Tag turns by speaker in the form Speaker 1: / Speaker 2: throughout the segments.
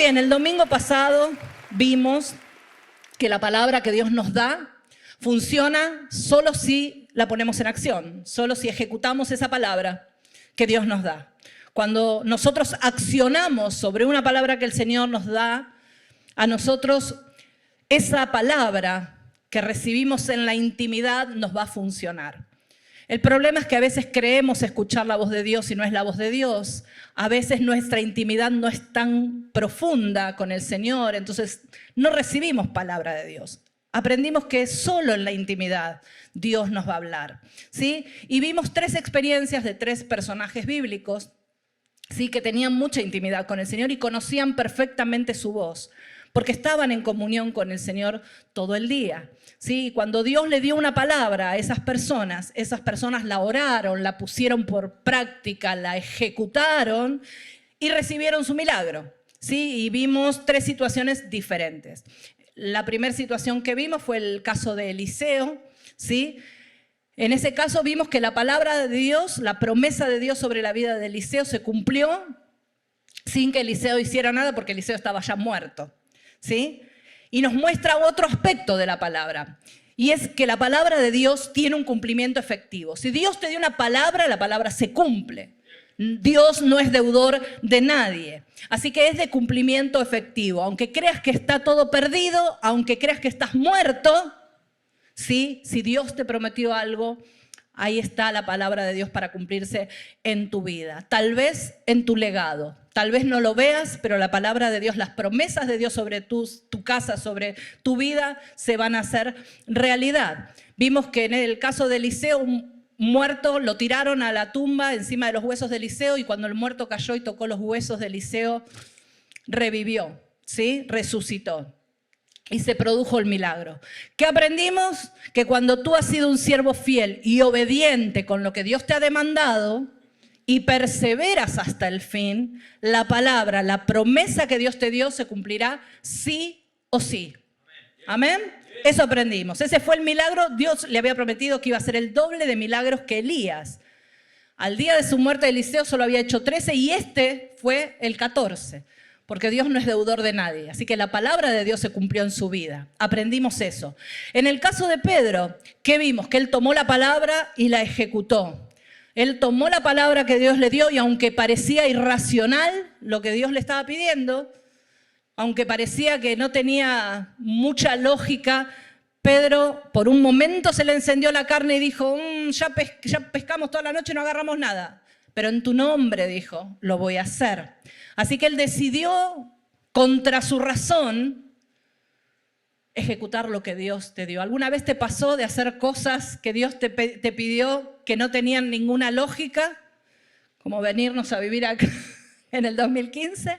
Speaker 1: bien, el domingo pasado vimos que la palabra que Dios nos da funciona solo si la ponemos en acción, solo si ejecutamos esa palabra que Dios nos da. Cuando nosotros accionamos sobre una palabra que el Señor nos da, a nosotros esa palabra que recibimos en la intimidad nos va a funcionar. El problema es que a veces creemos escuchar la voz de Dios y no es la voz de Dios. A veces nuestra intimidad no es tan profunda con el Señor, entonces no recibimos palabra de Dios. Aprendimos que solo en la intimidad Dios nos va a hablar, ¿sí? Y vimos 3 experiencias de 3 personajes bíblicos, ¿sí? Que tenían mucha intimidad con el Señor y conocían perfectamente su voz, porque estaban en comunión con el Señor todo el día. ¿Sí? Cuando Dios le dio una palabra a esas personas la oraron, la pusieron por práctica, la ejecutaron y recibieron su milagro. ¿Sí? Y vimos 3 situaciones diferentes. La primera situación que vimos fue el caso de Eliseo. ¿Sí? En ese caso vimos que la palabra de Dios, la promesa de Dios sobre la vida de Eliseo se cumplió sin que Eliseo hiciera nada porque Eliseo estaba ya muerto. ¿Sí? Y nos muestra otro aspecto de la palabra, y es que la palabra de Dios tiene un cumplimiento efectivo. Si Dios te dio una palabra, la palabra se cumple. Dios no es deudor de nadie, así que es de cumplimiento efectivo. Aunque creas que está todo perdido, aunque creas que estás muerto, ¿sí? Si Dios te prometió algo, ahí está la palabra de Dios para cumplirse en tu vida. Tal vez en tu legado. Tal vez no lo veas, pero la palabra de Dios, las promesas de Dios sobre tu casa, sobre tu vida, se van a hacer realidad. Vimos que en el caso de Eliseo, un muerto lo tiraron a la tumba encima de los huesos de Eliseo, y cuando el muerto cayó y tocó los huesos de Eliseo, revivió, ¿sí? Resucitó. Y se produjo el milagro. ¿Qué aprendimos? Que cuando tú has sido un siervo fiel y obediente con lo que Dios te ha demandado y perseveras hasta el fin, la palabra, la promesa que Dios te dio se cumplirá sí o sí. ¿Amén? Eso aprendimos. Ese fue el milagro. Dios le había prometido que iba a hacer el doble de milagros que Elías. Al día de su muerte, Eliseo solo había hecho 13 y este fue el 14. Porque Dios no es deudor de nadie. Así que la palabra de Dios se cumplió en su vida. Aprendimos eso. En el caso de Pedro, ¿qué vimos? Que él tomó la palabra y la ejecutó. Él tomó la palabra que Dios le dio y aunque parecía irracional lo que Dios le estaba pidiendo, aunque parecía que no tenía mucha lógica, Pedro por un momento se le encendió la carne y dijo, ya pescamos toda la noche y no agarramos nada. Pero en tu nombre, dijo, lo voy a hacer. Así que él decidió, contra su razón, ejecutar lo que Dios te dio. ¿Alguna vez te pasó de hacer cosas que Dios te pidió que no tenían ninguna lógica? Como venirnos a vivir acá en el 2015.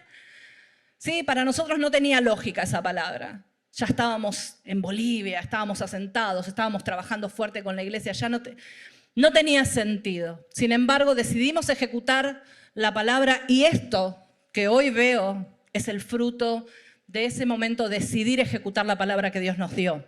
Speaker 1: Sí, para nosotros no tenía lógica esa palabra. Ya estábamos en Bolivia, estábamos asentados, estábamos trabajando fuerte con la iglesia, ya no tenía sentido. Sin embargo, decidimos ejecutar la palabra y esto que hoy veo es el fruto de ese momento, decidir ejecutar la palabra que Dios nos dio.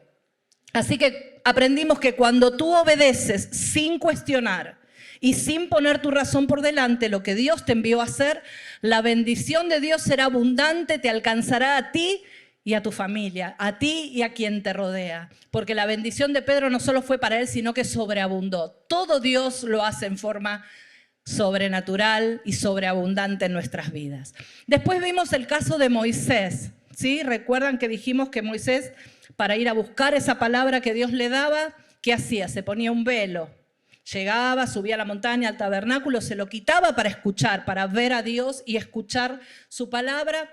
Speaker 1: Así que aprendimos que cuando tú obedeces sin cuestionar y sin poner tu razón por delante lo que Dios te envió a hacer, la bendición de Dios será abundante, te alcanzará a ti y a tu familia, a ti y a quien te rodea. Porque la bendición de Pedro no solo fue para él, sino que sobreabundó. Todo Dios lo hace en forma sobrenatural y sobreabundante en nuestras vidas. Después vimos el caso de Moisés, ¿sí? Recuerdan que dijimos que Moisés, para ir a buscar esa palabra que Dios le daba, ¿qué hacía? Se ponía un velo. Llegaba, subía a la montaña, al tabernáculo, se lo quitaba para escuchar, para ver a Dios y escuchar su palabra.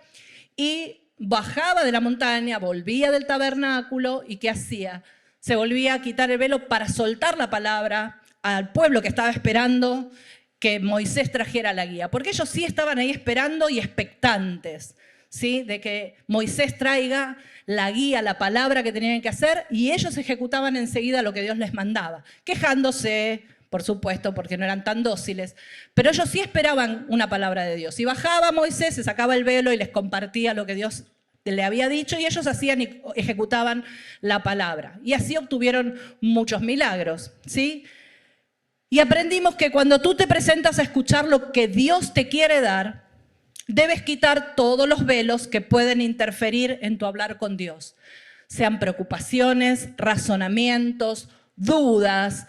Speaker 1: Y bajaba de la montaña, volvía del tabernáculo y ¿qué hacía? Se volvía a quitar el velo para soltar la palabra al pueblo que estaba esperando que Moisés trajera la guía. Porque ellos sí estaban ahí esperando y expectantes, ¿sí? De que Moisés traiga la guía, la palabra que tenían que hacer, y ellos ejecutaban enseguida lo que Dios les mandaba, quejándose, por supuesto, porque no eran tan dóciles, pero ellos sí esperaban una palabra de Dios. Y bajaba Moisés, se sacaba el velo y les compartía lo que Dios le había dicho, y ellos hacían y ejecutaban la palabra. Y así obtuvieron muchos milagros, ¿sí? Y aprendimos que cuando tú te presentas a escuchar lo que Dios te quiere dar, Debes quitar todos los velos que pueden interferir en tu hablar con Dios. Sean preocupaciones, razonamientos, dudas,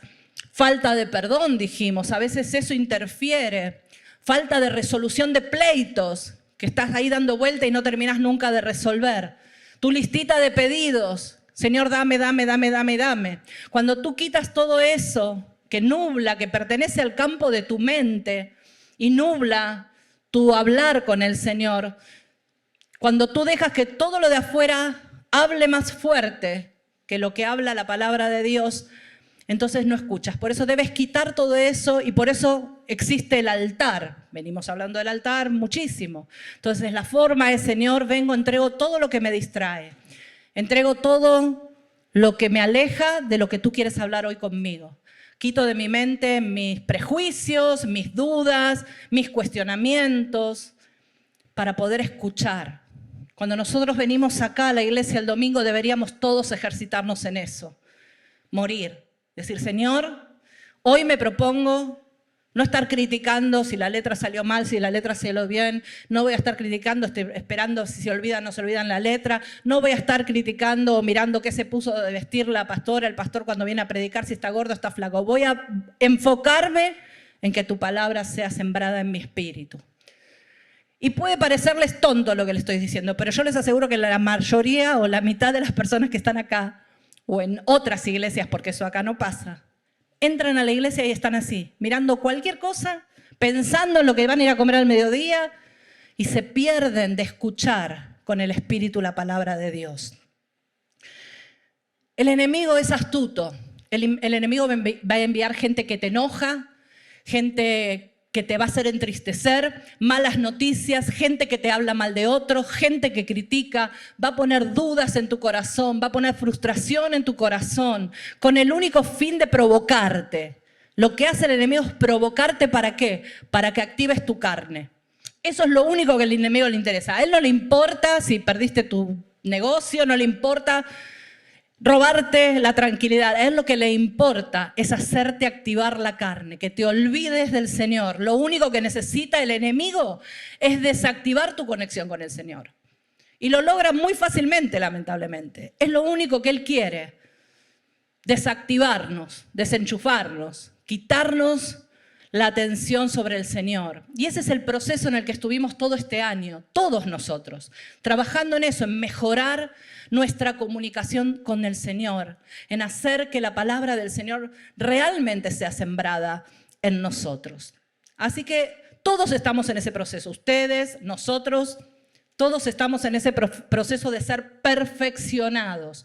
Speaker 1: falta de perdón, dijimos. A veces eso interfiere. Falta de resolución de pleitos, que estás ahí dando vuelta y no terminas nunca de resolver. Tu listita de pedidos. Señor, dame, dame, dame, dame, dame. Cuando tú quitas todo eso que nubla, que pertenece al campo de tu mente y nubla tu hablar con el Señor, cuando tú dejas que todo lo de afuera hable más fuerte que lo que habla la palabra de Dios, entonces no escuchas. Por eso debes quitar todo eso y por eso existe el altar. Venimos hablando del altar muchísimo. Entonces la forma es, Señor, vengo, entrego todo lo que me distrae. Entrego todo lo que me aleja de lo que tú quieres hablar hoy conmigo. Quito de mi mente mis prejuicios, mis dudas, mis cuestionamientos, para poder escuchar. Cuando nosotros venimos acá a la iglesia el domingo, deberíamos todos ejercitarnos en eso. Morir. Decir, Señor, hoy me propongo no estar criticando si la letra salió mal, si la letra salió bien. No voy a estar criticando, esperando si se olvida o no se olvidan la letra. No voy a estar criticando o mirando qué se puso de vestir la pastora, el pastor cuando viene a predicar, si está gordo o está flaco. Voy a enfocarme en que tu palabra sea sembrada en mi espíritu. Y puede parecerles tonto lo que les estoy diciendo, pero yo les aseguro que la mayoría o la mitad de las personas que están acá, o en otras iglesias, porque eso acá no pasa, entran a la iglesia y están así, mirando cualquier cosa, pensando en lo que van a ir a comer al mediodía y se pierden de escuchar con el Espíritu la palabra de Dios. El enemigo es astuto. El enemigo va a enviar gente que te enoja, gente que te va a hacer entristecer, malas noticias, gente que te habla mal de otros, gente que critica, va a poner dudas en tu corazón, va a poner frustración en tu corazón, con el único fin de provocarte. Lo que hace el enemigo es provocarte, ¿para qué? Para que actives tu carne. Eso es lo único que al enemigo le interesa. A él no le importa si perdiste tu negocio, no le importa robarte la tranquilidad. A él lo que le importa es hacerte activar la carne, que te olvides del Señor. Lo único que necesita el enemigo es desactivar tu conexión con el Señor. Y lo logra muy fácilmente, lamentablemente. Es lo único que él quiere. Desactivarnos, desenchufarnos, quitarnos la atención sobre el Señor. Y ese es el proceso en el que estuvimos todo este año, todos nosotros, trabajando en eso, en mejorar nuestra comunicación con el Señor, en hacer que la palabra del Señor realmente sea sembrada en nosotros. Así que todos estamos en ese proceso, ustedes, nosotros, todos estamos en ese proceso de ser perfeccionados.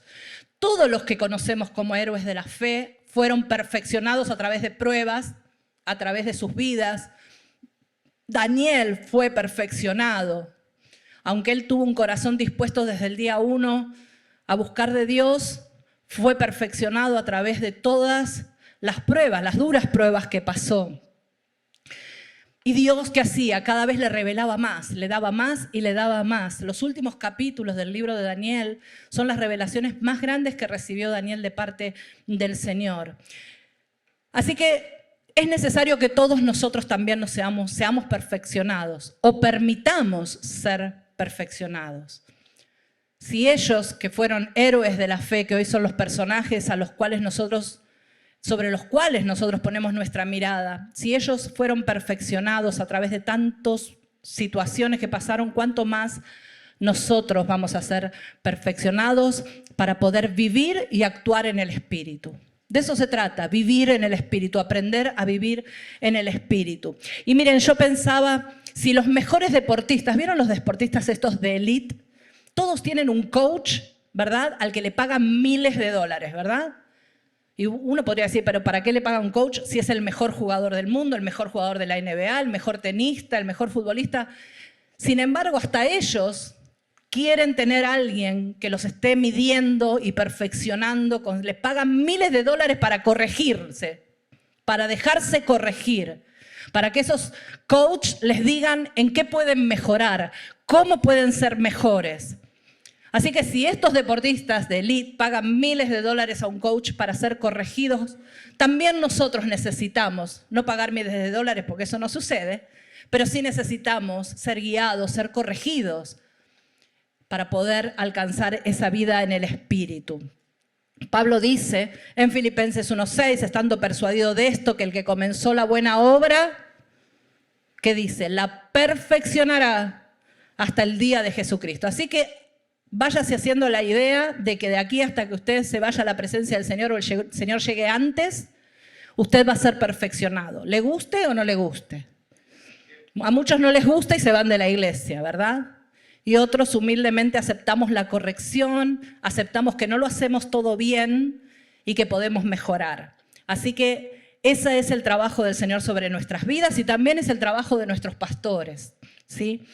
Speaker 1: Todos los que conocemos como héroes de la fe fueron perfeccionados a través de pruebas, a través de sus vidas. Daniel fue perfeccionado. Aunque él tuvo un corazón dispuesto desde el día 1 a buscar de Dios, fue perfeccionado a través de todas las pruebas, las duras pruebas que pasó. Y Dios, ¿qué hacía? Cada vez le revelaba más, le daba más y le daba más. Los últimos capítulos del libro de Daniel son las revelaciones más grandes que recibió Daniel de parte del Señor. Así que es necesario que todos nosotros también seamos perfeccionados o permitamos ser perfeccionados. Si ellos que fueron héroes de la fe, que hoy son los personajes sobre los cuales nosotros ponemos nuestra mirada, si ellos fueron perfeccionados a través de tantas situaciones que pasaron, ¿cuánto más nosotros vamos a ser perfeccionados para poder vivir y actuar en el Espíritu? De eso se trata, vivir en el Espíritu, aprender a vivir en el Espíritu. Y miren, yo pensaba, si los mejores deportistas, ¿vieron los deportistas estos de élite? Todos tienen un coach, ¿verdad? Al que le pagan miles de dólares, ¿verdad? Y uno podría decir, pero ¿para qué le paga un coach si es el mejor jugador del mundo, el mejor jugador de la NBA, el mejor tenista, el mejor futbolista? Sin embargo, hasta ellos quieren tener a alguien que los esté midiendo y perfeccionando, les pagan miles de dólares para corregirse, para dejarse corregir, para que esos coaches les digan en qué pueden mejorar, cómo pueden ser mejores. Así que si estos deportistas de élite pagan miles de dólares a un coach para ser corregidos, también nosotros necesitamos no pagar miles de dólares porque eso no sucede, pero sí necesitamos ser guiados, ser corregidos para poder alcanzar esa vida en el Espíritu. Pablo dice en Filipenses 1:6, estando persuadido de esto, que el que comenzó la buena obra, ¿qué dice? La perfeccionará hasta el día de Jesucristo. Así que váyase haciendo la idea de que de aquí hasta que usted se vaya a la presencia del Señor o el Señor llegue antes, usted va a ser perfeccionado. ¿Le guste o no le guste? A muchos no les gusta y se van de la iglesia, ¿verdad? Y otros humildemente aceptamos la corrección, aceptamos que no lo hacemos todo bien y que podemos mejorar. Así que ese es el trabajo del Señor sobre nuestras vidas y también es el trabajo de nuestros pastores, ¿sí?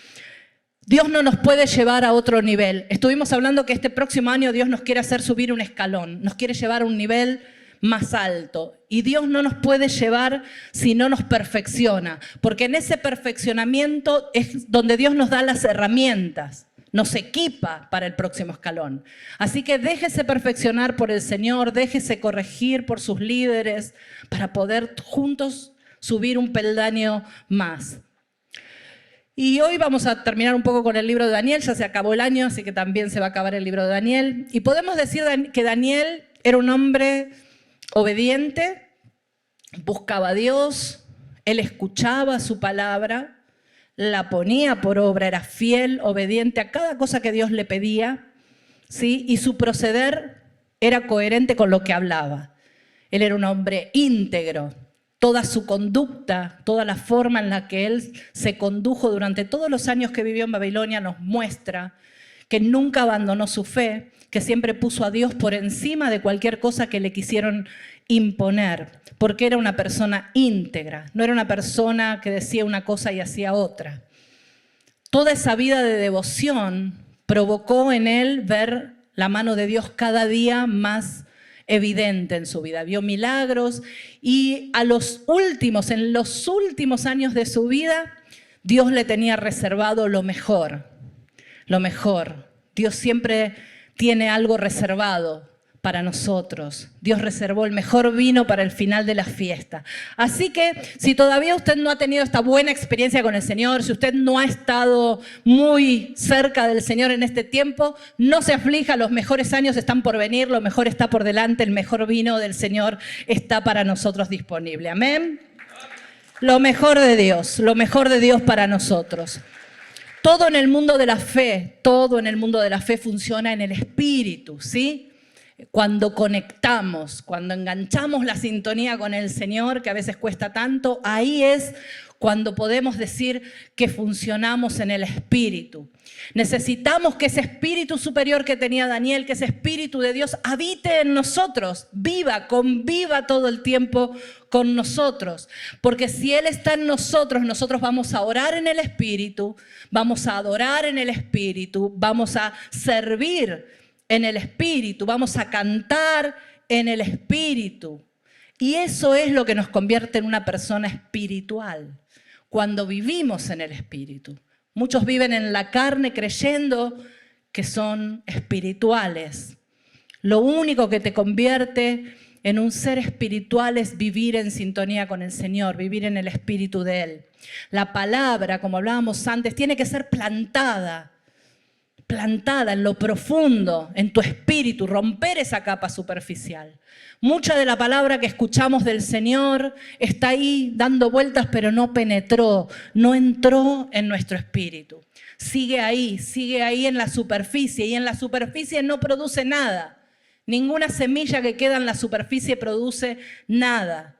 Speaker 1: Dios no nos puede llevar a otro nivel. Estuvimos hablando que este próximo año Dios nos quiere hacer subir un escalón, nos quiere llevar a un nivel más alto. Y Dios no nos puede llevar si no nos perfecciona, porque en ese perfeccionamiento es donde Dios nos da las herramientas, nos equipa para el próximo escalón. Así que déjese perfeccionar por el Señor, déjese corregir por sus líderes para poder juntos subir un peldaño más. Y hoy vamos a terminar un poco con el libro de Daniel, ya se acabó el año, así que también se va a acabar el libro de Daniel. Y podemos decir que Daniel era un hombre obediente, buscaba a Dios, él escuchaba su palabra, la ponía por obra, era fiel, obediente a cada cosa que Dios le pedía, ¿sí? Y su proceder era coherente con lo que hablaba. Él era un hombre íntegro. Toda su conducta, toda la forma en la que él se condujo durante todos los años que vivió en Babilonia nos muestra que nunca abandonó su fe, que siempre puso a Dios por encima de cualquier cosa que le quisieron imponer, porque era una persona íntegra, no era una persona que decía una cosa y hacía otra. Toda esa vida de devoción provocó en él ver la mano de Dios cada día más evidente en su vida. Vio milagros y en los últimos años de su vida, Dios le tenía reservado lo mejor. Lo mejor. Dios siempre tiene algo reservado para nosotros. Dios reservó el mejor vino para el final de la fiesta. Así que si todavía usted no ha tenido esta buena experiencia con el Señor, si usted no ha estado muy cerca del Señor en este tiempo, no se aflija, los mejores años están por venir, lo mejor está por delante, el mejor vino del Señor está para nosotros disponible. Amén. Lo mejor de Dios para nosotros. Todo en el mundo de la fe funciona en el Espíritu, ¿sí? Cuando conectamos, cuando enganchamos la sintonía con el Señor, que a veces cuesta tanto, ahí es cuando podemos decir que funcionamos en el Espíritu. Necesitamos que ese espíritu superior que tenía Daniel, que ese Espíritu de Dios habite en nosotros, conviva todo el tiempo con nosotros. Porque si Él está en nosotros, nosotros vamos a orar en el Espíritu, vamos a adorar en el Espíritu, vamos a servir en el Espíritu, vamos a cantar en el Espíritu. Y eso es lo que nos convierte en una persona espiritual, cuando vivimos en el Espíritu. Muchos viven en la carne creyendo que son espirituales. Lo único que te convierte en un ser espiritual es vivir en sintonía con el Señor, vivir en el Espíritu de Él. La palabra, como hablábamos antes, tiene que ser plantada en lo profundo, en tu espíritu, romper esa capa superficial. Mucha de la palabra que escuchamos del Señor está ahí dando vueltas, pero no penetró, no entró en nuestro espíritu. Sigue ahí en la superficie, y en la superficie no produce nada. Ninguna semilla que queda en la superficie produce nada.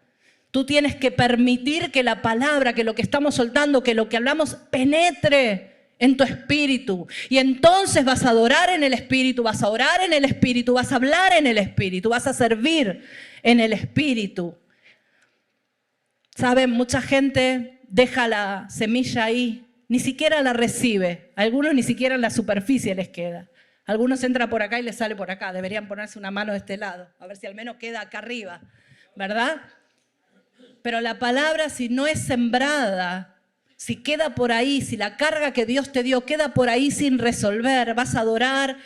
Speaker 1: Tú tienes que permitir que la palabra, que lo que estamos soltando, que lo que hablamos penetre en tu espíritu. Y entonces vas a adorar en el Espíritu, vas a orar en el Espíritu, vas a hablar en el Espíritu, vas a servir en el Espíritu. ¿Saben? Mucha gente deja la semilla ahí, ni siquiera la recibe. Algunos ni siquiera en la superficie les queda. Algunos entran por acá y les sale por acá. Deberían ponerse una mano de este lado, a ver si al menos queda acá arriba, ¿verdad? Pero la palabra, si no es sembrada, si queda por ahí, si la carga que Dios te dio queda por ahí sin resolver, vas a adorar,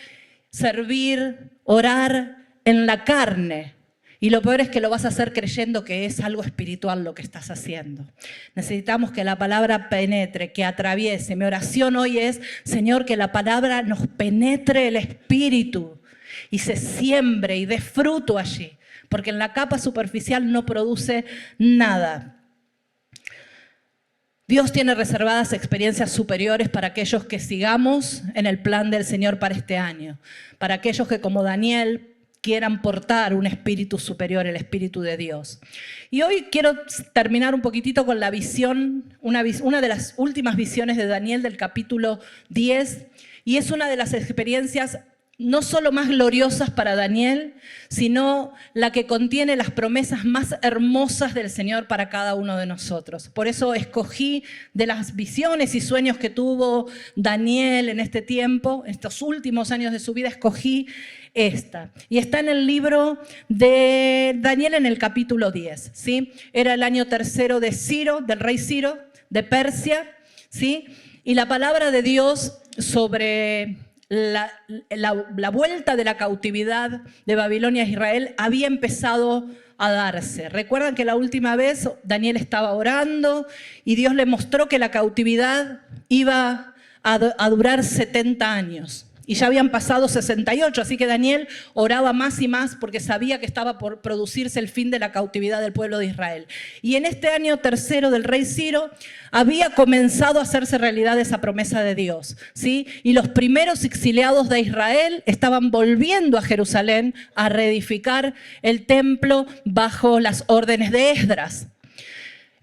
Speaker 1: servir, orar en la carne. Y lo peor es que lo vas a hacer creyendo que es algo espiritual lo que estás haciendo. Necesitamos que la palabra penetre, que atraviese. Mi oración hoy es, Señor, que la palabra nos penetre el espíritu y se siembre y dé fruto allí. Porque en la capa superficial no produce nada. Dios tiene reservadas experiencias superiores para aquellos que sigamos en el plan del Señor para este año. Para aquellos que, como Daniel, quieran portar un espíritu superior, el espíritu de Dios. Y hoy quiero terminar un poquitito con la visión, una de las últimas visiones de Daniel del capítulo 10, y es una de las experiencias no solo más gloriosas para Daniel, sino la que contiene las promesas más hermosas del Señor para cada uno de nosotros. Por eso escogí de las visiones y sueños que tuvo Daniel en este tiempo, estos últimos años de su vida, escogí esta. Y está en el libro de Daniel en el capítulo 10. ¿Sí? Era el año tercero de Ciro, del rey Ciro, de Persia. ¿Sí? Y la palabra de Dios sobre la vuelta de la cautividad de Babilonia a Israel había empezado a darse. Recuerdan que la última vez Daniel estaba orando y Dios le mostró que la cautividad iba a durar 70 años. Y ya habían pasado 68, así que Daniel oraba más y más porque sabía que estaba por producirse el fin de la cautividad del pueblo de Israel. Y en este año tercero del rey Ciro había comenzado a hacerse realidad esa promesa de Dios, ¿sí? Y los primeros exiliados de Israel estaban volviendo a Jerusalén a reedificar el templo bajo las órdenes de Esdras.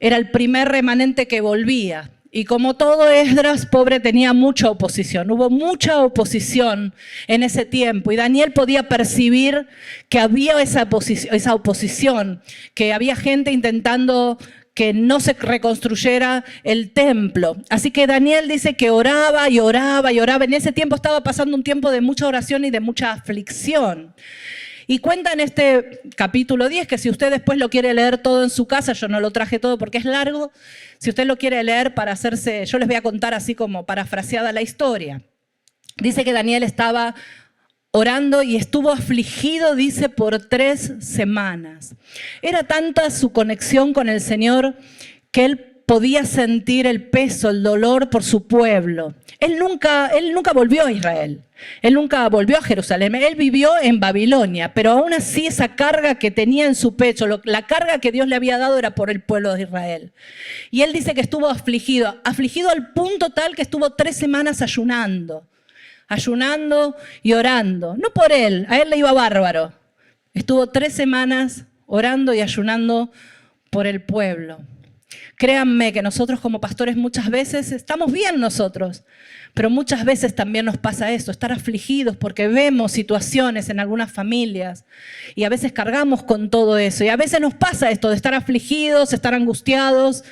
Speaker 1: Era el primer remanente que volvía. Y como todo Esdras, pobre, tenía mucha oposición. Hubo mucha oposición en ese tiempo. Y Daniel podía percibir que había esa oposición, que había gente intentando que no se reconstruyera el templo. Así que Daniel dice que oraba y oraba y oraba. En ese tiempo estaba pasando un tiempo de mucha oración y de mucha aflicción. Y cuenta en este capítulo 10, que si usted después lo quiere leer todo en su casa, yo no lo traje todo porque es largo, si usted lo quiere leer para hacerse, yo les voy a contar así como parafraseada la historia. Dice que Daniel estaba orando y estuvo afligido, dice, por 3 semanas. Era tanta su conexión con el Señor que él podía sentir el peso, el dolor por su pueblo. Él nunca volvió a Israel, él nunca volvió a Jerusalén, él vivió en Babilonia, pero aún así esa carga que tenía en su pecho, la carga que Dios le había dado era por el pueblo de Israel. Y él dice que estuvo afligido al punto tal que estuvo 3 semanas ayunando y orando. No por él, a él le iba bárbaro. Estuvo 3 semanas orando y ayunando por el pueblo. Créanme que nosotros como pastores muchas veces estamos bien nosotros, pero muchas veces también nos pasa eso, estar afligidos porque vemos situaciones en algunas familias y a veces cargamos con todo eso. Y a veces nos pasa esto de estar afligidos, estar angustiados.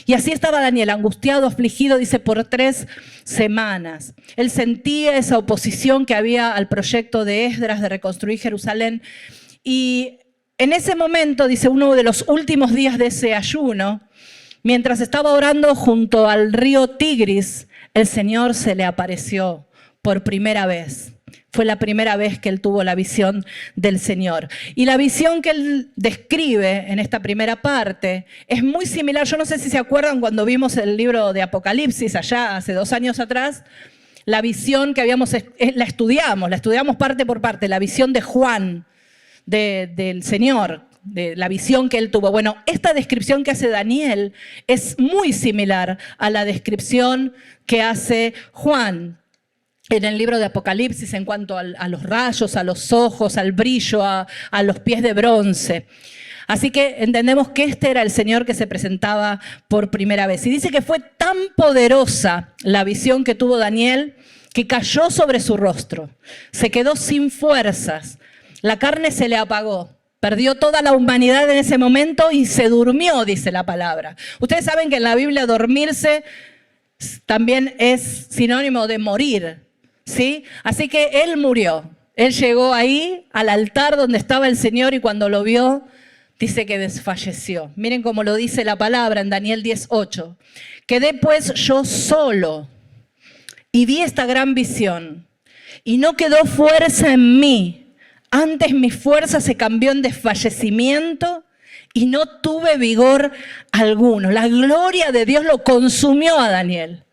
Speaker 1: Y así estaba Daniel, angustiado, afligido, dice, por 3 semanas. Él sentía esa oposición que había al proyecto de Esdras de reconstruir Jerusalén. Y en ese momento, dice, uno de los últimos días de ese ayuno, mientras estaba orando junto al río Tigris, el Señor se le apareció por primera vez. Fue la primera vez que él tuvo la visión del Señor. Y la visión que él describe en esta primera parte es muy similar. Yo no sé si se acuerdan cuando vimos el libro de Apocalipsis allá hace 2 años atrás. La visión que la estudiamos parte por parte, la visión de Juan, del Señor, de la visión que él tuvo. Bueno, esta descripción que hace Daniel es muy similar a la descripción que hace Juan en el libro de Apocalipsis en cuanto a los rayos, a los ojos, al brillo, a los pies de bronce. Así que entendemos que este era el Señor que se presentaba por primera vez. Y dice que fue tan poderosa la visión que tuvo Daniel que cayó sobre su rostro. Se quedó sin fuerzas. La carne se le apagó. Perdió toda la humanidad en ese momento y se durmió, dice la palabra. Ustedes saben que en la Biblia dormirse también es sinónimo de morir, ¿sí? Así que él murió. Él llegó ahí al altar donde estaba el Señor y cuando lo vio, dice que desfalleció. Miren cómo lo dice la palabra en Daniel 10:8. Quedé pues yo solo y vi esta gran visión y no quedó fuerza en mí Antes mi fuerza se cambió en desfallecimiento y no tuve vigor alguno. La gloria de Dios lo consumió a Daniel.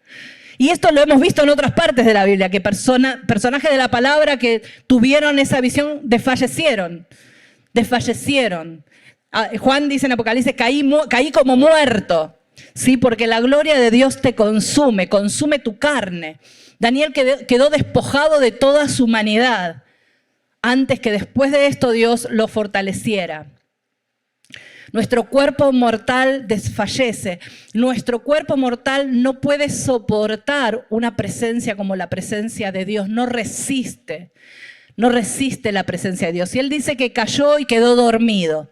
Speaker 1: Y esto lo hemos visto en otras partes de la Biblia, que personajes de la palabra que tuvieron esa visión desfallecieron. Juan dice en Apocalipsis, caí como muerto, ¿sí? Porque la gloria de Dios te consume tu carne. Daniel quedó despojado de toda su humanidad antes que después de esto Dios lo fortaleciera. Nuestro cuerpo mortal desfallece. Nuestro cuerpo mortal no puede soportar una presencia como la presencia de Dios. No resiste la presencia de Dios. Y él dice que cayó y quedó dormido.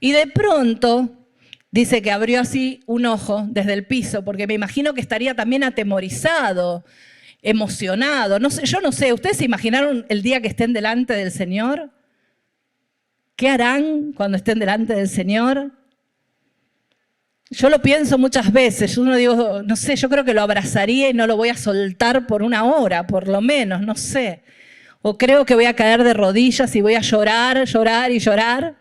Speaker 1: Y de pronto dice que abrió así un ojo desde el piso, porque me imagino que estaría también atemorizado, emocionado. No sé, yo no sé, ¿ustedes se imaginaron el día que estén delante del Señor? ¿Qué harán cuando estén delante del Señor? Yo lo pienso muchas veces. Uno digo, no sé, yo creo que lo abrazaría y no lo voy a soltar por una hora, por lo menos, no sé. O creo que voy a caer de rodillas y voy a llorar y llorar.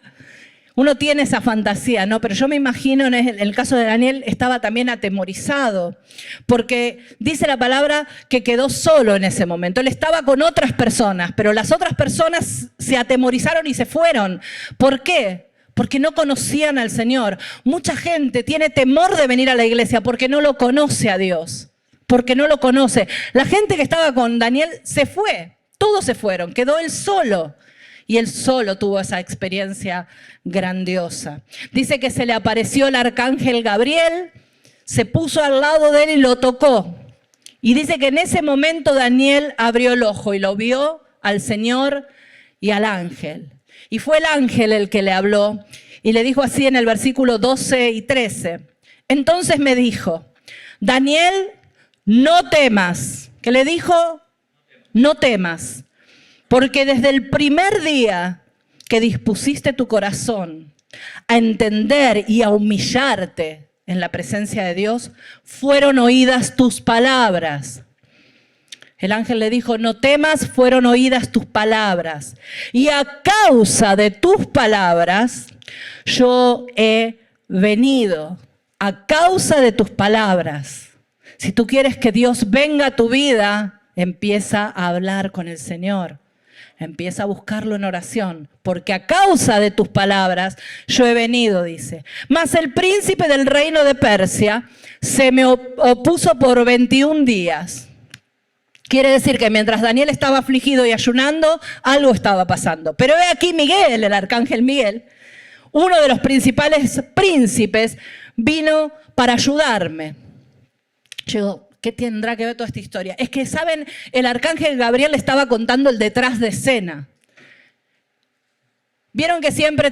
Speaker 1: Uno tiene esa fantasía, ¿no? Pero yo me imagino, en el caso de Daniel, estaba también atemorizado, porque dice la palabra que quedó solo en ese momento. Él estaba con otras personas, pero las otras personas se atemorizaron y se fueron. ¿Por qué? Porque no conocían al Señor. Mucha gente tiene temor de venir a la iglesia porque no lo conoce a Dios, porque no lo conoce. La gente que estaba con Daniel se fue, todos se fueron, quedó él solo. Y él solo tuvo esa experiencia grandiosa. Dice que se le apareció el arcángel Gabriel, se puso al lado de él y lo tocó. Y dice que en ese momento Daniel abrió el ojo y lo vio al Señor y al ángel. Y fue el ángel el que le habló y le dijo así en el versículo 12 y 13. Entonces me dijo, Daniel, no temas. ¿Qué le dijo? No temas. Porque desde el primer día que dispusiste tu corazón a entender y a humillarte en la presencia de Dios, fueron oídas tus palabras. El ángel le dijo, no temas, fueron oídas tus palabras. Y a causa de tus palabras, yo he venido. A causa de tus palabras. Si tú quieres que Dios venga a tu vida, empieza a hablar con el Señor. Empieza a buscarlo en oración, porque a causa de tus palabras yo he venido, dice. Mas el príncipe del reino de Persia se me opuso por 21 días. Quiere decir que mientras Daniel estaba afligido y ayunando, algo estaba pasando. Pero he aquí Miguel, el arcángel Miguel, uno de los principales príncipes, vino para ayudarme. Yo, ¿qué tendrá que ver toda esta historia? Es que, ¿saben? El arcángel Gabriel le estaba contando el detrás de escena. Vieron que siempre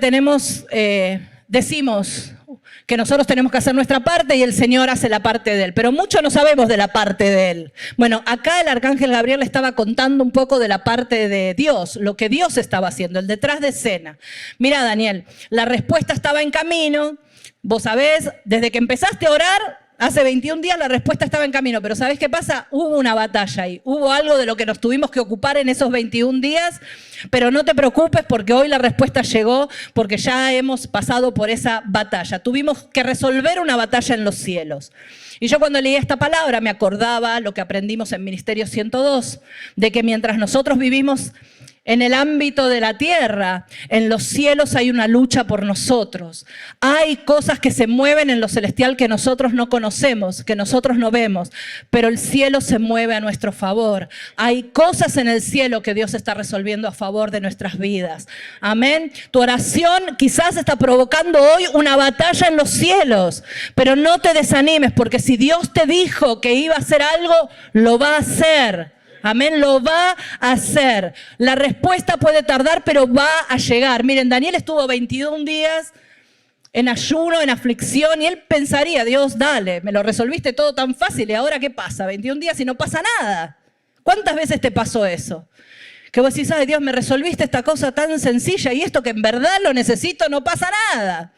Speaker 1: decimos que nosotros tenemos que hacer nuestra parte y el Señor hace la parte de Él. Pero mucho no sabemos de la parte de Él. Bueno, acá el arcángel Gabriel le estaba contando un poco de la parte de Dios, lo que Dios estaba haciendo, el detrás de escena. Mira, Daniel, la respuesta estaba en camino. Vos sabés, desde que empezaste a orar, hace 21 días la respuesta estaba en camino, pero ¿sabés qué pasa? Hubo una batalla ahí, hubo algo de lo que nos tuvimos que ocupar en esos 21 días, pero no te preocupes porque hoy la respuesta llegó, porque ya hemos pasado por esa batalla. Tuvimos que resolver una batalla en los cielos. Y yo cuando leí esta palabra me acordaba lo que aprendimos en Ministerio 102, de que mientras nosotros vivimos en el ámbito de la tierra, en los cielos hay una lucha por nosotros. Hay cosas que se mueven en lo celestial que nosotros no conocemos, que nosotros no vemos, pero el cielo se mueve a nuestro favor. Hay cosas en el cielo que Dios está resolviendo a favor de nuestras vidas. Amén. Tu oración quizás está provocando hoy una batalla en los cielos, pero no te desanimes, porque si Dios te dijo que iba a hacer algo, lo va a hacer. Amén, lo va a hacer. La respuesta puede tardar, pero va a llegar. Miren, Daniel estuvo 21 días en ayuno, en aflicción, y él pensaría, Dios, dale, me lo resolviste todo tan fácil, ¿y ahora qué pasa? 21 días y no pasa nada. ¿Cuántas veces te pasó eso? Que vos decís, ay Dios, me resolviste esta cosa tan sencilla y esto que en verdad lo necesito, no pasa nada.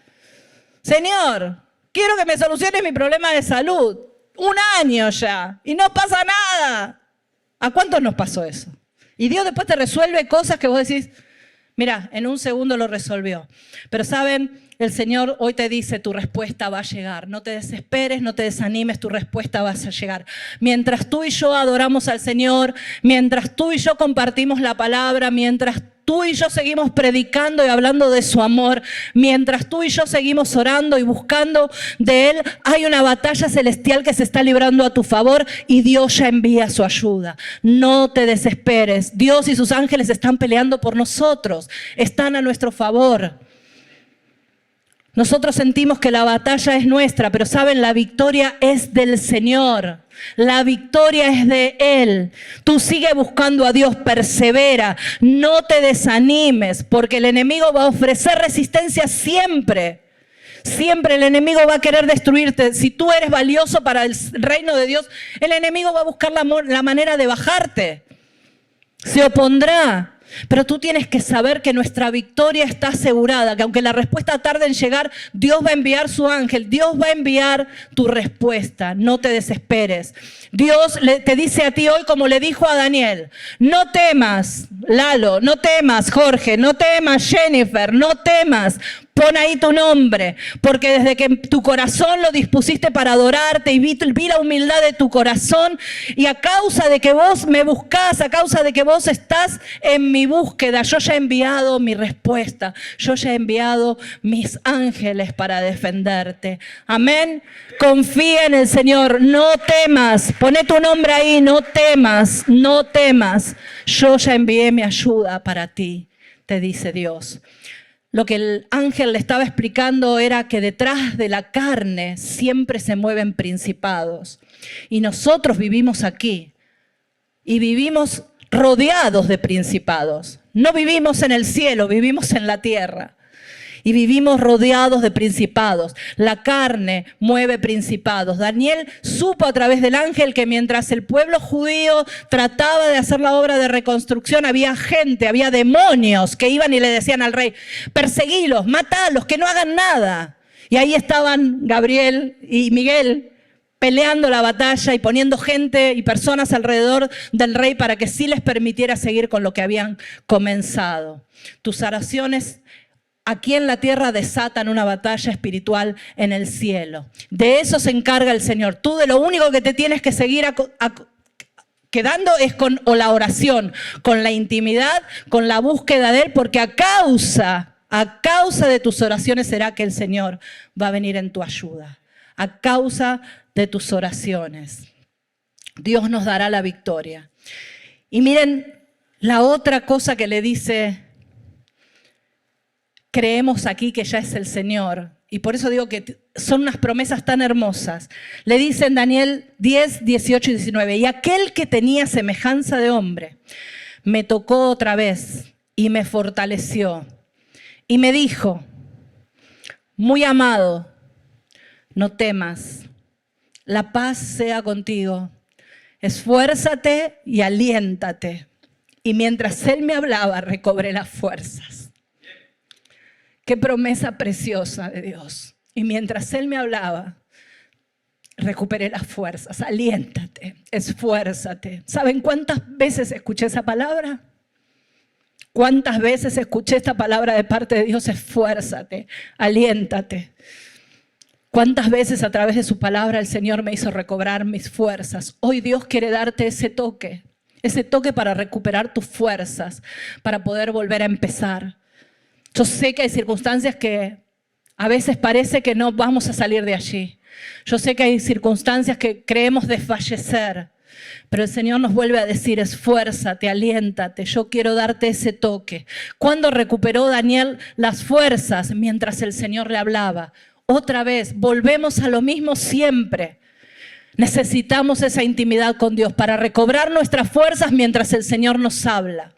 Speaker 1: Señor, quiero que me soluciones mi problema de salud. 1 año ya, y no pasa nada. ¿A cuántos nos pasó eso? Y Dios después te resuelve cosas que vos decís, Mira, en un segundo lo resolvió. Pero saben, el Señor hoy te dice, tu respuesta va a llegar. No te desesperes, no te desanimes, tu respuesta va a llegar. Mientras tú y yo adoramos al Señor, mientras tú y yo compartimos la palabra, mientras tú y yo seguimos predicando y hablando de su amor, mientras tú y yo seguimos orando y buscando de Él, hay una batalla celestial que se está librando a tu favor y Dios ya envía su ayuda. No te desesperes. Dios y sus ángeles están peleando por nosotros, están a nuestro favor. Nosotros sentimos que la batalla es nuestra, pero saben, la victoria es del Señor. La victoria es de Él. Tú sigue buscando a Dios, persevera, no te desanimes, porque el enemigo va a ofrecer resistencia siempre. Siempre el enemigo va a querer destruirte. Si tú eres valioso para el reino de Dios, el enemigo va a buscar la manera de bajarte. Se opondrá. Pero tú tienes que saber que nuestra victoria está asegurada, que aunque la respuesta tarde en llegar, Dios va a enviar su ángel, Dios va a enviar tu respuesta. No te desesperes. Dios te dice a ti hoy como le dijo a Daniel, no temas, Lalo, no temas, Jorge, no temas, Jennifer, no temas. Pon ahí tu nombre, porque desde que tu corazón lo dispusiste para adorarte y vi la humildad de tu corazón y a causa de que vos me buscás, a causa de que vos estás en mi búsqueda, yo ya he enviado mi respuesta, yo ya he enviado mis ángeles para defenderte. Amén. Confía en el Señor, no temas, poné tu nombre ahí, no temas, no temas. Yo ya envié mi ayuda para ti, te dice Dios. Lo que el ángel le estaba explicando era que detrás de la carne siempre se mueven principados. Y nosotros vivimos aquí y vivimos rodeados de principados. No vivimos en el cielo, vivimos en la tierra. Y vivimos rodeados de principados. La carne mueve principados. Daniel supo a través del ángel que mientras el pueblo judío trataba de hacer la obra de reconstrucción, había gente, había demonios que iban y le decían al rey, perseguilos, matalos, que no hagan nada. Y ahí estaban Gabriel y Miguel peleando la batalla y poniendo gente y personas alrededor del rey para que sí les permitiera seguir con lo que habían comenzado. Tus oraciones aquí en la tierra desatan una batalla espiritual en el cielo. De eso se encarga el Señor. Tú de lo único que te tienes que seguir quedando es con la oración, con la intimidad, con la búsqueda de Él, porque a causa de tus oraciones será que el Señor va a venir en tu ayuda. A causa de tus oraciones. Dios nos dará la victoria. Y miren la otra cosa que le dice. Creemos aquí que ya es el Señor. Y por eso digo que son unas promesas tan hermosas. Le dice en Daniel 10, 18 y 19. Y aquel que tenía semejanza de hombre me tocó otra vez y me fortaleció. Y me dijo, muy amado, no temas, la paz sea contigo. Esfuérzate y aliéntate. Y mientras él me hablaba, recobré las fuerzas. Qué promesa preciosa de Dios. Y mientras Él me hablaba, recuperé las fuerzas. Aliéntate, esfuérzate. ¿Saben cuántas veces escuché esa palabra? ¿Cuántas veces escuché esta palabra de parte de Dios? Esfuérzate, aliéntate. ¿Cuántas veces a través de su palabra el Señor me hizo recobrar mis fuerzas? Hoy Dios quiere darte ese toque para recuperar tus fuerzas, para poder volver a empezar. Yo sé que hay circunstancias que a veces parece que no vamos a salir de allí. Yo sé que hay circunstancias que creemos desfallecer, pero el Señor nos vuelve a decir, esfuérzate, aliéntate, yo quiero darte ese toque. ¿Cuándo recuperó Daniel las fuerzas? Mientras el Señor le hablaba. Otra vez, volvemos a lo mismo siempre. Necesitamos esa intimidad con Dios para recobrar nuestras fuerzas mientras el Señor nos habla.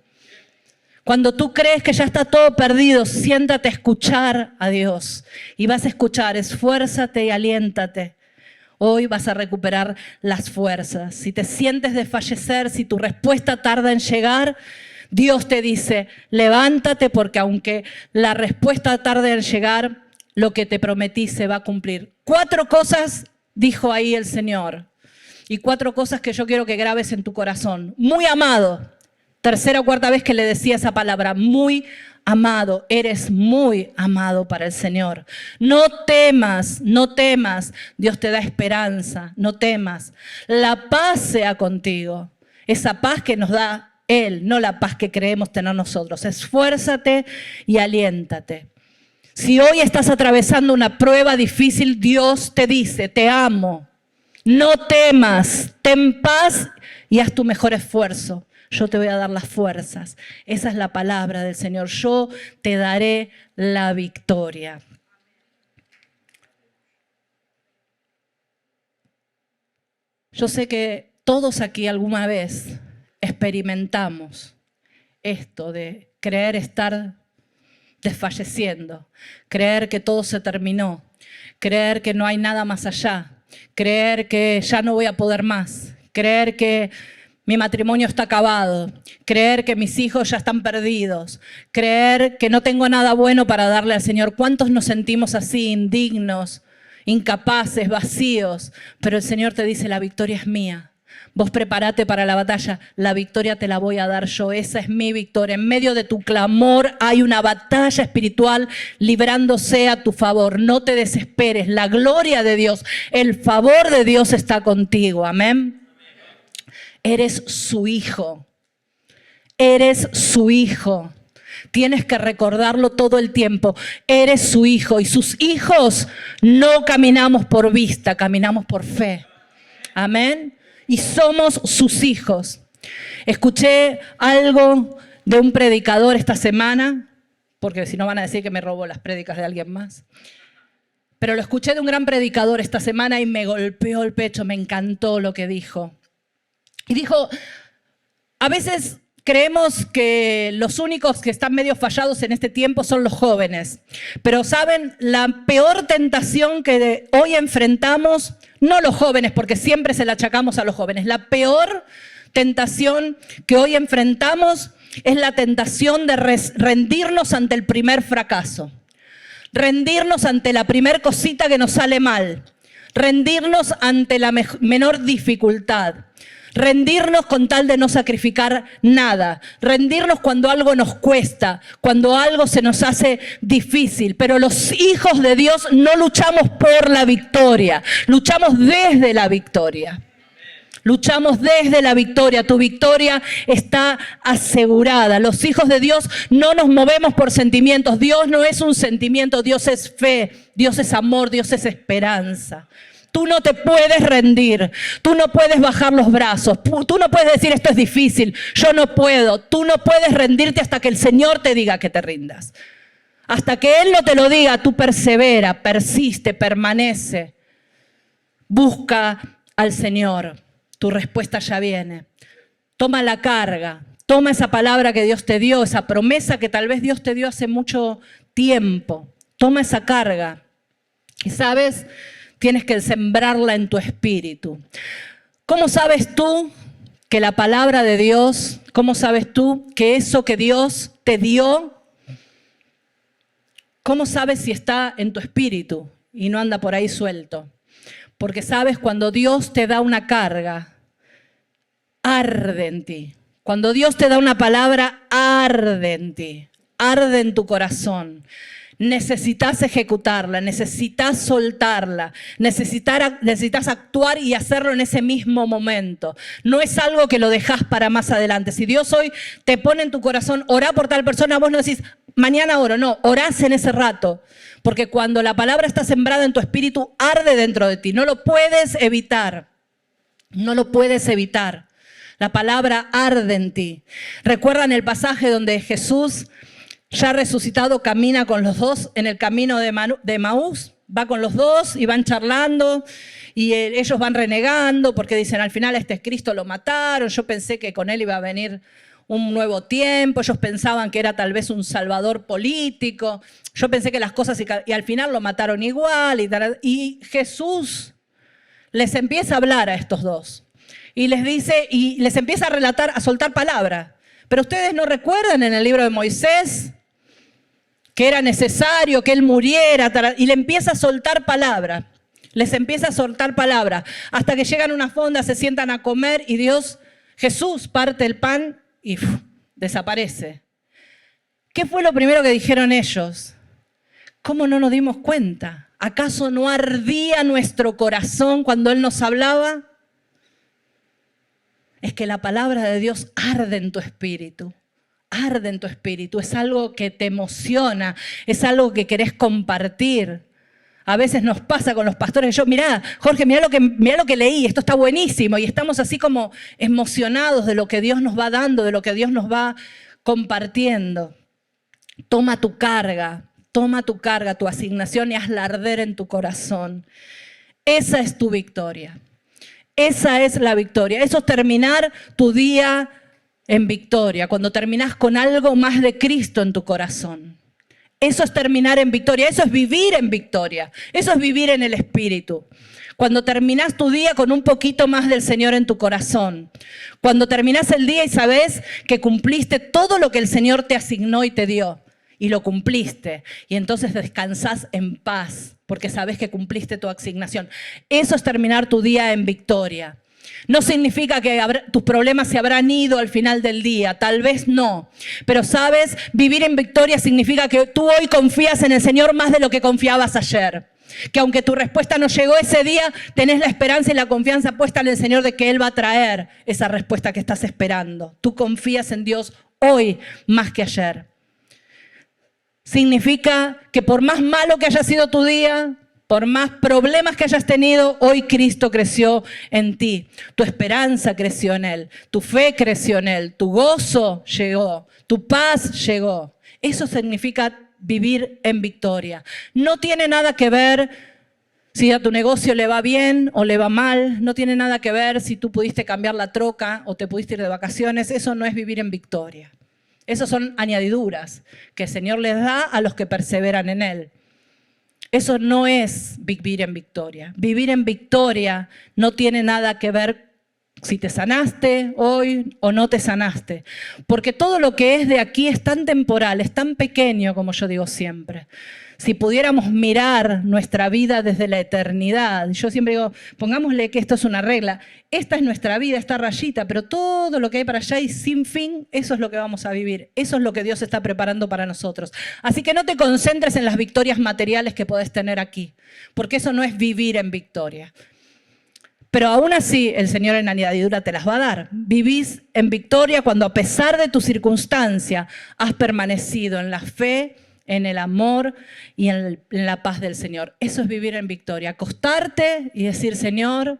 Speaker 1: Cuando tú crees que ya está todo perdido, siéntate a escuchar a Dios. Y vas a escuchar, esfuérzate y aliéntate. Hoy vas a recuperar las fuerzas. Si te sientes desfallecer, si tu respuesta tarda en llegar, Dios te dice, levántate porque aunque la respuesta tarde en llegar, lo que te prometí se va a cumplir. 4 cosas dijo ahí el Señor. Y 4 cosas que yo quiero que grabes en tu corazón. Muy amado. tercera o cuarta vez que le decía esa palabra, muy amado, eres muy amado para el Señor. No temas, no temas, Dios te da esperanza, no temas. La paz sea contigo, esa paz que nos da Él, no la paz que creemos tener nosotros. Esfuérzate y aliéntate. Si hoy estás atravesando una prueba difícil, Dios te dice, te amo. No temas, ten paz y haz tu mejor esfuerzo. Yo te voy a dar las fuerzas. Esa es la palabra del Señor. Yo te daré la victoria. Yo sé que todos aquí alguna vez experimentamos esto de creer estar desfalleciendo, creer que todo se terminó, creer que no hay nada más allá, creer que ya no voy a poder más, creer que mi matrimonio está acabado, creer que mis hijos ya están perdidos, creer que no tengo nada bueno para darle al Señor. ¿Cuántos nos sentimos así, indignos, incapaces, vacíos? Pero el Señor te dice, la victoria es mía. Vos prepárate para la batalla, la victoria te la voy a dar yo, esa es mi victoria. En medio de tu clamor hay una batalla espiritual librándose a tu favor. No te desesperes, la gloria de Dios, el favor de Dios está contigo, amén. Eres su hijo, eres su hijo. Tienes que recordarlo todo el tiempo. Eres su hijo y sus hijos no caminamos por vista, caminamos por fe. Amén. Y somos sus hijos. Escuché algo de un predicador esta semana, porque si no van a decir que me robo las prédicas de alguien más. Pero lo escuché de un gran predicador esta semana y me golpeó el pecho, me encantó lo que dijo. Y dijo, a veces creemos que los únicos que están medio fallados en este tiempo son los jóvenes. Pero ¿saben? La peor tentación que hoy enfrentamos, no los jóvenes, porque siempre se la achacamos a los jóvenes. La peor tentación que hoy enfrentamos es la tentación de rendirnos ante el primer fracaso. Rendirnos ante la primer cosita que nos sale mal. Rendirnos ante la menor dificultad. Rendirnos con tal de no sacrificar nada. Rendirnos cuando algo nos cuesta, cuando algo se nos hace difícil. Pero los hijos de Dios no luchamos por la victoria, luchamos desde la victoria. Luchamos desde la victoria. Tu victoria está asegurada. Los hijos de Dios no nos movemos por sentimientos. Dios no es un sentimiento, Dios es fe, Dios es amor, Dios es esperanza. Tú no te puedes rendir, tú no puedes bajar los brazos, tú no puedes decir esto es difícil, yo no puedo. Tú no puedes rendirte hasta que el Señor te diga que te rindas. Hasta que Él no te lo diga, tú persevera, persiste, permanece. Busca al Señor, tu respuesta ya viene. Toma la carga, toma esa palabra que Dios te dio, esa promesa que tal vez Dios te dio hace mucho tiempo. Toma esa carga y sabes, tienes que sembrarla en tu espíritu. ¿Cómo sabes tú que la palabra de Dios, cómo sabes tú que eso que Dios te dio, cómo sabes si está en tu espíritu y no anda por ahí suelto? Porque sabes, cuando Dios te da una carga, arde en ti. Cuando Dios te da una palabra, arde en ti, arde en tu corazón. Necesitas ejecutarla, necesitas soltarla, necesitas actuar y hacerlo en ese mismo momento. No es algo que lo dejas para más adelante. Si Dios hoy te pone en tu corazón, orá por tal persona, vos no decís, mañana oro, no, orás en ese rato. Porque cuando la palabra está sembrada en tu espíritu, arde dentro de ti. No lo puedes evitar, no lo puedes evitar. La palabra arde en ti. ¿Recuerdan el pasaje donde Jesús, ya resucitado, camina con los dos en el camino de Emaús? Va con los dos y van charlando y ellos van renegando porque dicen, al final a este Cristo lo mataron, yo pensé que con él iba a venir un nuevo tiempo, ellos pensaban que era tal vez un salvador político, yo pensé que las cosas, y al final lo mataron igual, y Jesús les empieza a hablar a estos dos y les dice, y les empieza a relatar, a soltar palabra. Pero ustedes no recuerdan en el libro de Moisés que era necesario que él muriera, y le empieza a soltar palabra, les empieza a soltar palabra, hasta que llegan a una fonda, se sientan a comer y Jesús parte el pan y desaparece. ¿Qué fue lo primero que dijeron ellos? ¿Cómo no nos dimos cuenta? ¿Acaso no ardía nuestro corazón cuando Él nos hablaba? Es que la palabra de Dios arde en tu espíritu. Arde en tu espíritu. Es algo que te emociona. Es algo que querés compartir. A veces nos pasa con los pastores. Yo, mirá, Jorge, mirá lo que leí. Esto está buenísimo. Y estamos así como emocionados de lo que Dios nos va dando, de lo que Dios nos va compartiendo. Toma tu carga, tu asignación y hazla arder en tu corazón. Esa es tu victoria. Esa es la victoria. Eso es terminar tu día en victoria, cuando terminás con algo más de Cristo en tu corazón. Eso es terminar en victoria, eso es vivir en victoria, eso es vivir en el Espíritu. Cuando terminás tu día con un poquito más del Señor en tu corazón. Cuando terminás el día y sabés que cumpliste todo lo que el Señor te asignó y te dio. Y lo cumpliste. Y entonces descansás en paz, porque sabés que cumpliste tu asignación. Eso es terminar tu día en victoria. No significa que tus problemas se habrán ido al final del día, tal vez no. Pero sabes, vivir en victoria significa que tú hoy confías en el Señor más de lo que confiabas ayer. Que aunque tu respuesta no llegó ese día, tenés la esperanza y la confianza puesta en el Señor de que Él va a traer esa respuesta que estás esperando. Tú confías en Dios hoy más que ayer. Significa que por más malo que haya sido tu día, por más problemas que hayas tenido, hoy Cristo creció en ti. Tu esperanza creció en Él, tu fe creció en Él, tu gozo llegó, tu paz llegó. Eso significa vivir en victoria. No tiene nada que ver si a tu negocio le va bien o le va mal. No tiene nada que ver si tú pudiste cambiar la troca o te pudiste ir de vacaciones. Eso no es vivir en victoria. Esas son añadiduras que el Señor les da a los que perseveran en Él. Eso no es vivir en victoria. Vivir en victoria no tiene nada que ver si te sanaste hoy o no te sanaste. Porque todo lo que es de aquí es tan temporal, es tan pequeño, como yo digo siempre. Si pudiéramos mirar nuestra vida desde la eternidad, yo siempre digo, pongámosle que esto es una regla. Esta es nuestra vida, esta rayita, pero todo lo que hay para allá y sin fin, eso es lo que vamos a vivir. Eso es lo que Dios está preparando para nosotros. Así que no te concentres en las victorias materiales que podés tener aquí, porque eso no es vivir en victoria. Pero aún así, el Señor en añadidura te las va a dar. Vivís en victoria cuando a pesar de tu circunstancia has permanecido en la fe, en el amor y en la paz del Señor. Eso es vivir en victoria. Acostarte y decir, Señor,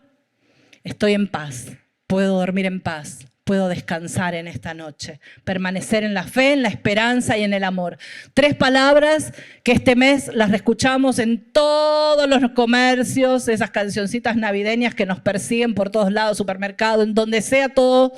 Speaker 1: estoy en paz, puedo dormir en paz, puedo descansar en esta noche. Permanecer en la fe, en la esperanza y en el amor. 3 palabras que este mes las escuchamos en todos los comercios, esas cancioncitas navideñas que nos persiguen por todos lados, supermercado, en donde sea, todo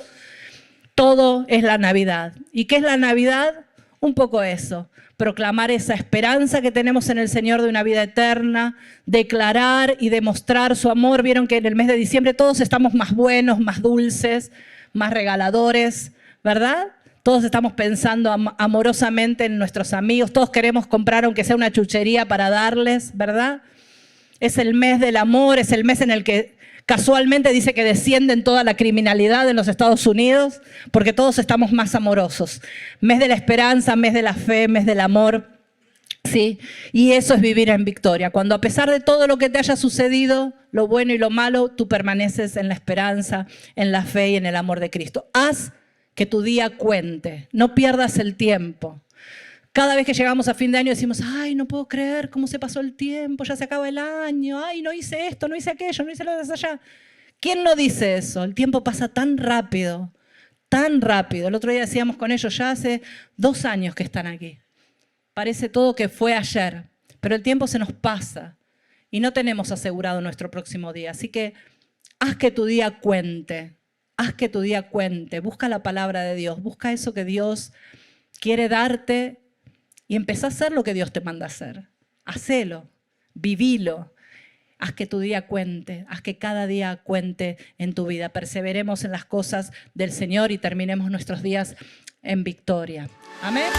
Speaker 1: es la Navidad. ¿Y qué es la Navidad? Un poco eso. Proclamar esa esperanza que tenemos en el Señor de una vida eterna, declarar y demostrar su amor. Vieron que en el mes de diciembre todos estamos más buenos, más dulces, más regaladores, ¿verdad? Todos estamos pensando amorosamente en nuestros amigos, todos queremos comprar aunque sea una chuchería para darles, ¿verdad? Es el mes del amor, es el mes en el que casualmente dice que desciende toda la criminalidad en los Estados Unidos, porque todos estamos más amorosos. Mes de la esperanza, mes de la fe, mes del amor, ¿sí? Y eso es vivir en victoria. Cuando a pesar de todo lo que te haya sucedido, lo bueno y lo malo, tú permaneces en la esperanza, en la fe y en el amor de Cristo. Haz que tu día cuente, no pierdas el tiempo. Cada vez que llegamos a fin de año decimos, ay, no puedo creer cómo se pasó el tiempo, ya se acaba el año, ay, no hice esto, no hice aquello, no hice lo de allá. ¿Quién no dice eso? El tiempo pasa tan rápido, tan rápido. El otro día decíamos con ellos, ya hace 2 años que están aquí. Parece todo que fue ayer, pero el tiempo se nos pasa y no tenemos asegurado nuestro próximo día. Así que haz que tu día cuente, haz que tu día cuente. Busca la palabra de Dios, busca eso que Dios quiere darte. Y empezá a hacer lo que Dios te manda a hacer. Hacelo, vivilo. Haz que tu día cuente, haz que cada día cuente en tu vida. Perseveremos en las cosas del Señor y terminemos nuestros días en victoria. Amén.